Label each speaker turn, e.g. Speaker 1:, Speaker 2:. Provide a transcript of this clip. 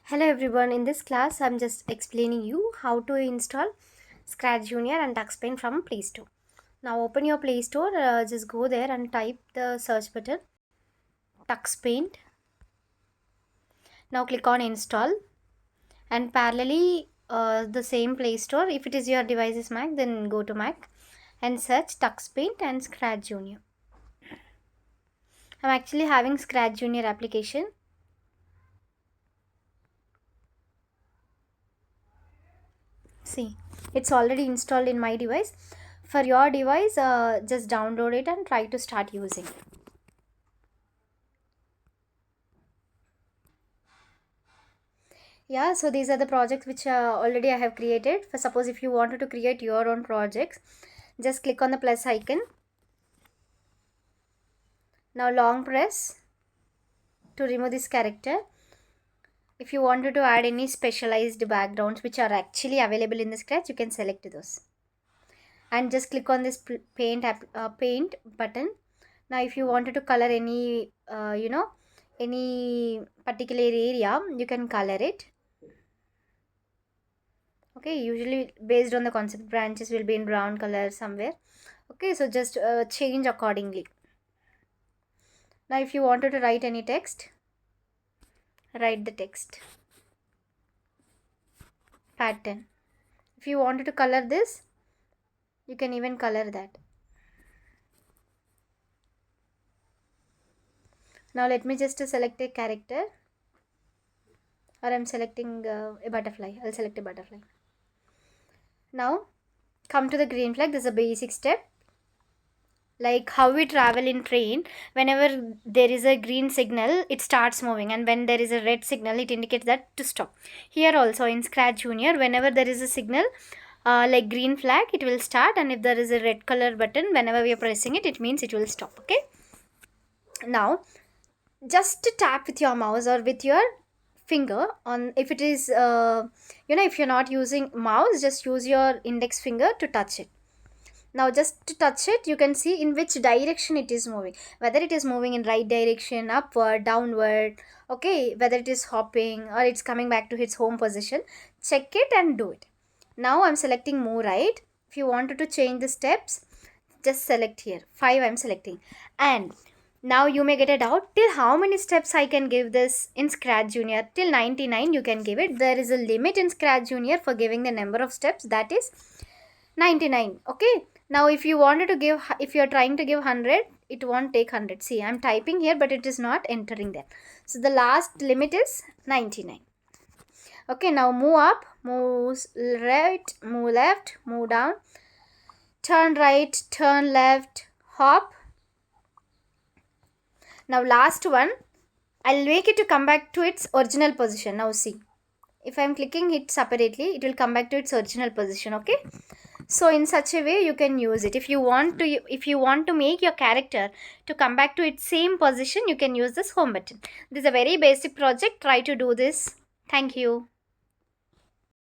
Speaker 1: Hello everyone, in this class I'm just explaining you how to install Scratch Junior and TuxPaint from Play Store. Now open your Play Store, just go there and type the search button TuxPaint. Now click on install and parallelly the same Play Store. If it is your device is Mac, then go to Mac and search TuxPaint and Scratch Junior. I'm actually having Scratch Junior application. See, it's already installed in my device. For your device, just download it and try to start using. Yeah, so these are the projects which already I have created. For suppose if you wanted to create your own projects, just click on the plus icon. Now long press to remove this character. If you wanted to add any specialized backgrounds which are actually available in the Scratch, you can select those. And just click on this paint button. Now if you wanted to color any any particular area, you can color it. Okay, usually based on the concept, branches will be in brown color somewhere. Okay, so just change accordingly. Now if you wanted to write any text, write the text pattern. If you wanted to color this, you can even color that. Now let me just select a character, or I'm selecting a butterfly. I'll select a butterfly. Now come to the green flag. This is a basic step, like how we travel in train. Whenever there is a green signal, it starts moving, and when there is a red signal, it indicates that to stop. Here also in Scratch Junior, whenever there is a signal like green flag, it will start, and if there is a red color button, whenever we are pressing it, it means it will stop. Okay, now just tap with your mouse or with your finger on. If it is if you're not using mouse, just use your index finger to touch it. Now just to touch it, you can see in which direction it is moving, whether it is moving in right direction, upward, downward. Okay, whether it is hopping or it's coming back to its home position. Check it and do it. Now I'm selecting move right. If you wanted to change the steps, just select here 5. I'm selecting. And now you may get a doubt, till how many steps I can give this in Scratch Junior? Till 99 you can give it. There is a limit in Scratch Junior for giving the number of steps, that is 99. Okay, now if you wanted to give, if you are trying to give 100, it won't take 100. See, I'm typing here but it is not entering there. So the last limit is 99. Okay, now move up, move right, move left, move down, turn right, turn left, hop. Now last one, I'll make it to come back to its original position. Now see, if I'm clicking it separately, it will come back to its original position. Okay, so in such a way you can use it. If you want to make your character to come back to its same position, you can use this home button. This is a very basic project. Try to do this. Thank you.